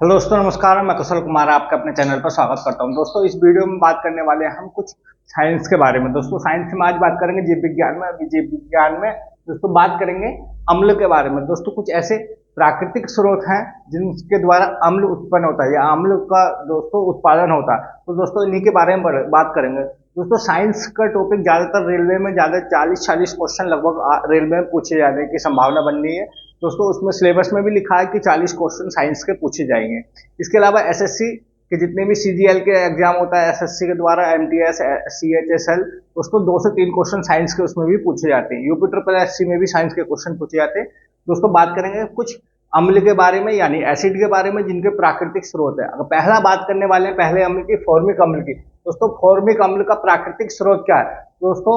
Hello दोस्तों, नमस्कार। मैं कुशल कुमार आपके अपने चैनल पर स्वागत करता हूं। दोस्तों, इस वीडियो में बात करने वाले हैं हम कुछ साइंस के बारे में। दोस्तों, साइंस में आज बात करेंगे जीव विज्ञान में। अभी जीव विज्ञान में दोस्तों बात करेंगे अम्ल के बारे में। दोस्तों, कुछ ऐसे प्राकृतिक स्रोत हैं जिनके द्वारा अम्ल उत्पन्न होता है या अम्ल का दोस्तों उत्पादन होता है। तो दोस्तों इन्हीं के बारे में बात करेंगे। दोस्तों, साइंस का टॉपिक ज्यादातर रेलवे में ज्यादा 40-40 क्वेश्चन लगभग रेलवे में पूछे जाने की संभावना बन रही है। दोस्तों, उसमें सिलेबस में भी लिखा है कि 40 क्वेश्चन साइंस के पूछे जाएंगे। इसके अलावा एसएससी के जितने भी सीजीएल के एग्जाम होता है एसएससी के द्वारा, एमटीएस, सीएचएसएल, दोस्तों 2 से 3 क्वेश्चन साइंस के उसमें भी पूछे जाते हैं। यूपी ट्रिपल एससी में भी साइंस के क्वेश्चन पूछे जाते हैं। दोस्तों, बात करेंगे कुछ अम्ल के बारे में यानी एसिड के बारे में जिनके प्राकृतिक स्रोत है। अगर पहला बात करने वाले हैं पहले अम्ल की, फॉर्मिक अम्ल की। दोस्तों, फॉर्मिक अम्ल का प्राकृतिक स्रोत क्या है? दोस्तों,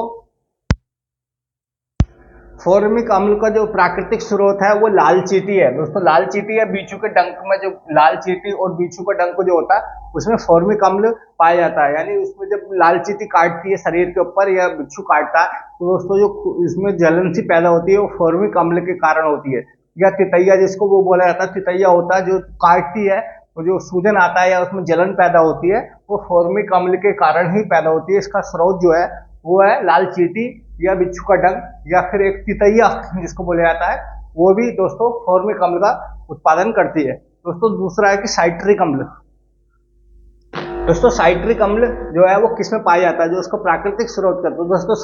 फॉर्मिक अम्ल का जो प्राकृतिक स्रोत है वो लाल चींटी है। दोस्तों, लाल चींटी है बिच्छू के डंक में, जो लाल चींटी और बिच्छू का डंक जो होता है उसमें फॉर्मिक अम्ल पाया जाता है। यानी उसमें जब लाल चींटी काटती है शरीर के ऊपर या बिच्छू काटता है तो दोस्तों जो इसमें जलन सी पैदा होती है वो फॉर्मिक अम्ल के कारण होती है। या तितैया जिसको वो बोला जाता है, तितैया होता है जो काटती है तो जो सूजन आता है या उसमें जलन पैदा होती है वो फॉर्मिक अम्ल के कारण ही पैदा होती है। इसका स्रोत जो है वो है लाल चींटी या बिच्छू का डंक या फिर एक तितैया जिसको बोला जाता है, वो भी दोस्तों फॉर्मिक अम्ल का उत्पादन करती है। दोस्तों, दूसरा है कि साइट्रिक अम्ल। दोस्तों, साइट्रिक अम्ल जो है वो किसमें पाया जाता है, जो उसका प्राकृतिक स्रोत करता है? दोस्तों,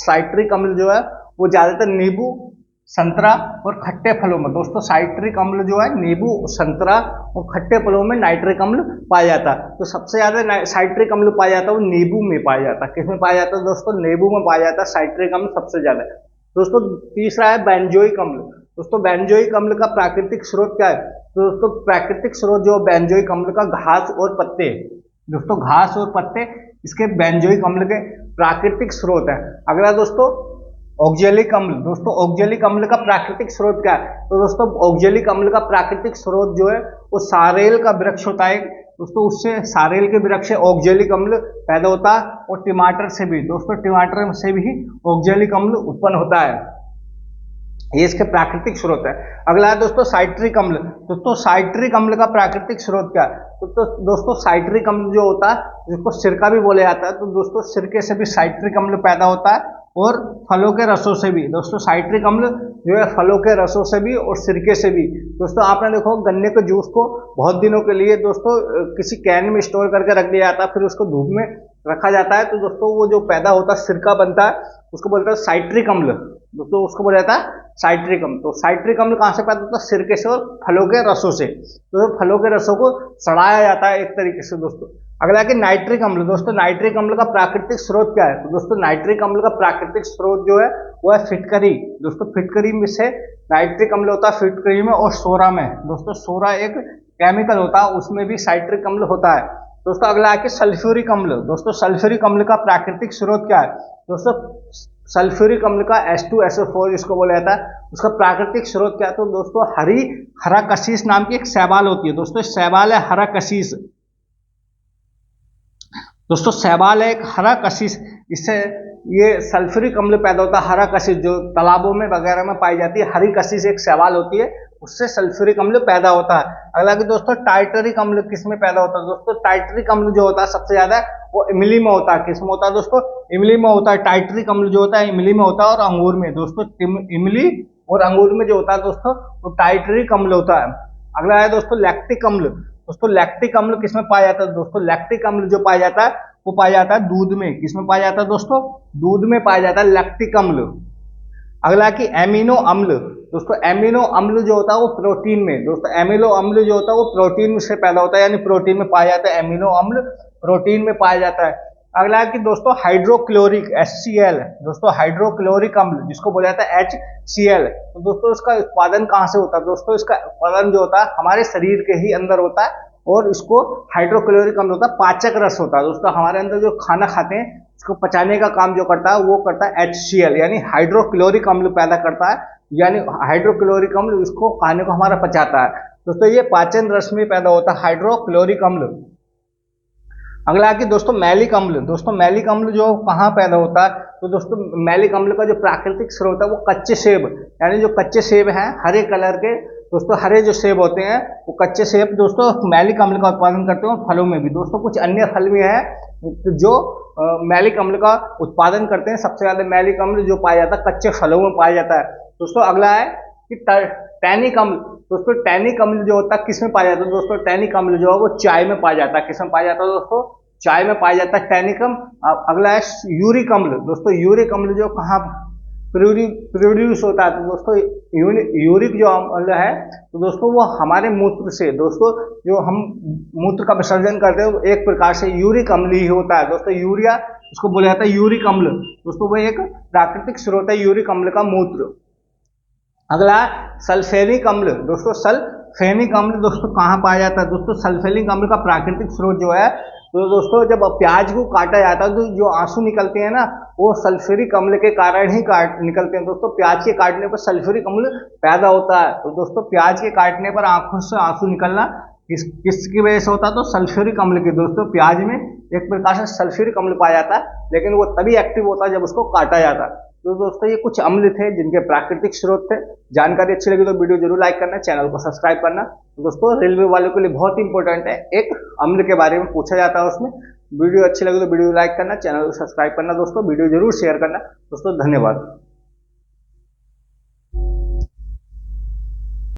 साइट्रिक अम्ल जो है वो ज्यादातर नींबू, संतरा और खट्टे फलों में। दोस्तों, साइट्रिक अम्ल जो है नींबू, संतरा और खट्टे फलों में नाइट्रिक अम्ल पाया जाता है। तो सबसे ज्यादा साइट्रिक अम्ल पाया जाता है वो नींबू में पाया जाता है। किसमें पाया जाता है? दोस्तों, नींबू में पाया जाता है साइट्रिक अम्ल सबसे ज्यादा। दोस्तों, तीसरा है बेंजोइक अम्ल। दोस्तों, बेंजोइक अम्ल का प्राकृतिक स्रोत क्या है? तो दोस्तों, प्राकृतिक स्रोत जो बेंजोइक अम्ल का घास और पत्ते। दोस्तों, घास और पत्ते इसके बेंजोइक अम्ल के प्राकृतिक स्रोत है। अगला दोस्तों ऑक्जेलिक अम्ल। दोस्तों, ऑक्जेलिक अम्ल का प्राकृतिक स्रोत क्या है? तो दोस्तों, ऑक्जेलिक अम्ल का प्राकृतिक स्रोत जो है वो सारेल का वृक्ष होता है। दोस्तों, उससे सारेल के वृक्ष से ऑक्जेलिक अम्ल पैदा होता है और टमाटर से भी, दोस्तों टमाटर से भी ऑक्जेलिक अम्ल उत्पन्न होता है। ये इसके प्राकृतिक स्रोत है। अगला है दोस्तों साइट्रिक अम्ल। दोस्तों, साइट्रिक अम्ल का प्राकृतिक स्रोत क्या है? तो दोस्तों साइट्रिक अम्ल जो होता है जिसको सिरका भी बोला जाता है, तो दोस्तों सिरके से भी साइट्रिक अम्ल पैदा होता है और फलों के रसों से भी। दोस्तों, साइट्रिक अम्ल जो है फलों के रसों से भी और सिरके से भी। दोस्तों, आपने देखो गन्ने के जूस को बहुत दिनों के लिए दोस्तों किसी कैन में स्टोर करके रख दिया जाता है, फिर उसको धूप में रखा जाता है तो दोस्तों वो जो पैदा होता है सिरका बनता है उसको बोलता है साइट्रिक अम्ल। दोस्तों, उसको बोला जाता है साइट्रिक अम्ल। तो साइट्रिक अम्ल कहां से पैदा होता है? सिरके से और फलों के रसों से। तो फलों के रसों को सड़ाया जाता है एक तरीके से। दोस्तों, अगला है कि नाइट्रिक अम्ल। दोस्तों, नाइट्रिक अम्ल का प्राकृतिक स्रोत क्या है? तो दोस्तों, नाइट्रिक अम्ल का प्राकृतिक स्रोत जो है वो है फिटकरी। दोस्तों, फिटकरी में से नाइट्रिक अम्ल होता है फिटकरी में और सोरा में। दोस्तों, सोरा एक केमिकल होता है उसमें भी साइट्रिक अम्ल होता है। दोस्तों, अगला है कि सल्फ्यूरिक अम्ल। दोस्तों, सल्फ्यूरिक अम्ल का प्राकृतिक स्रोत क्या है? दोस्तों, सल्फ्यूरिक अम्ल का H2SO4 जिसको बोला जाता है उसका प्राकृतिक स्रोत क्या है? तो दोस्तों हरा कशीस नाम की एक शैवाल होती है। दोस्तों, शैवाल है हरा कशीस। दोस्तों, शैवाल है एक हरा कशिश, इससे ये सल्फ्यूरिक अम्ल पैदा होता है। हरा कशिश जो तालाबों में वगैरह में पाई जाती है, हरी कशिश एक शैवाल होती है, उससे सल्फ्यूरिक अम्ल पैदा होता है। अगला कि दोस्तों टाइटरिक अम्ल किसमें पैदा होता है? दोस्तों, टाइटरिक अम्ल जो होता है सबसे ज्यादा वो इमली में होता है। किसमें होता है? दोस्तों, इमली में होता है। टाइटरिक अम्ल जो होता है इमली में होता है और अंगूर में। दोस्तों, इमली और अंगूर में जो होता है दोस्तों वो टाइटरिक अम्ल होता है। अगला है दोस्तों लैक्टिक अम्ल। दोस्तों, लैक्टिक अम्ल किसमें पाया जाता है? दोस्तों, लैक्टिक अम्ल जो पाया जाता है वो पाया जाता है दूध में। किसमें पाया जाता है? दोस्तों, दूध में पाया जाता है लैक्टिक अम्ल। अगला कि एमिनो अम्ल। दोस्तों, एमिनो अम्ल जो होता है वो प्रोटीन में। दोस्तों, एमिनो अम्ल जो होता है वो प्रोटीन से पैदा होता है, यानी प्रोटीन में पाया जाता है। एमिनो अम्ल प्रोटीन में पाया जाता है। अगला कि दोस्तों हाइड्रोक्लोरिक HCl। दोस्तों, हाइड्रोक्लोरिक अम्ल जिसको बोला जाता है HCl। तो दोस्तों इसका उत्पादन कहां से होता है? दोस्तों, इसका उत्पादन जो होता है हमारे शरीर के ही अंदर होता है और इसको हाइड्रोक्लोरिक अम्ल होता है, पाचक रस होता है। दोस्तों, हमारे अंदर जो खाना खाते हैं इसको पचाने का काम जो करता है वो करता है HCl, यानी हाइड्रोक्लोरिक अम्ल पैदा करता है। यानी हाइड्रोक्लोरिक अम्ल इसको खाने को हमारा पचाता है। दोस्तों, ये पाचन रस में पैदा होता है हाइड्रोक्लोरिक अम्ल। अगला है कि दोस्तों मैलिक अम्ल। दोस्तों, मैलिक अम्ल जो कहाँ पैदा होता है? तो दोस्तों मैलिक अम्ल का जो प्राकृतिक स्रोत है वो कच्चे सेब, यानी जो कच्चे सेब हैं हरे कलर के दोस्तों हरे जो सेब होते हैं वो कच्चे सेब दोस्तों मैलिक अम्ल का उत्पादन करते हैं, और फलों में भी दोस्तों कुछ अन्य फल भी हैं जो मैलिक अम्ल का उत्पादन करते हैं। सबसे ज्यादा मैलिक अम्ल जो पाया जाता है कच्चे फलों में पाया जाता है। दोस्तों अगला है कि टैनिक अम्ल। दोस्तों टैनिक अम्ल जो होता है किसमें पाया जाता है? दोस्तों टैनिक अम्ल जो है वो चाय में पाया जाता है। किसमें पाया जाता है दोस्तों? चाय में पाया जाता है टैनिक अम्ल। अगला है यूरिक अम्ल। दोस्तों यूरिक अम्ल जो कहाँ प्रोड्यूस होता है? तो दोस्तों यूरिक जो अम्ल है तो दोस्तों वो हमारे मूत्र से, दोस्तों जो हम मूत्र का विसर्जन करते हैं वो एक प्रकार से यूरिक अम्ल ही होता है। दोस्तों यूरिया उसको बोला जाता है यूरिक अम्ल। दोस्तों वो एक प्राकृतिक स्रोत है यूरिक अम्ल का, मूत्र। अगला सल्फ्यूरिक अम्ल। दोस्तों सल्फ्यूरिक अम्ल दोस्तों कहाँ पाया जाता है? दोस्तों सल्फ्यूरिक अम्ल का प्राकृतिक स्रोत जो है तो दोस्तों जब प्याज को काटा जाता है तो जो आंसू निकलते हैं ना वो सल्फ्यूरिक अम्ल के कारण ही निकलते हैं। दोस्तों प्याज के काटने पर सल्फ्यूरिक अम्ल पैदा होता है। तो दोस्तों प्याज के काटने पर आंखों से आंसू निकलना किसकी वजह से होता है? तो सल्फ्यूरिक अम्ल के। दोस्तों प्याज में एक प्रकार से सल्फ्यूरिक अम्ल पाया जाता है, लेकिन वो तभी एक्टिव होता है जब उसको काटा जाता है। तो दोस्तों ये कुछ अम्ल थे जिनके प्राकृतिक स्रोत थे। जानकारी अच्छी लगी तो वीडियो जरूर लाइक करना, चैनल को सब्सक्राइब करना। दोस्तों रेलवे वालों के लिए बहुत इंपॉर्टेंट है, एक अम्ल के बारे में पूछा जाता है उसमें। वीडियो अच्छी लगी तो वीडियो लाइक करना, चैनल को सब्सक्राइब करना, दोस्तों वीडियो जरूर शेयर करना। दोस्तों धन्यवाद।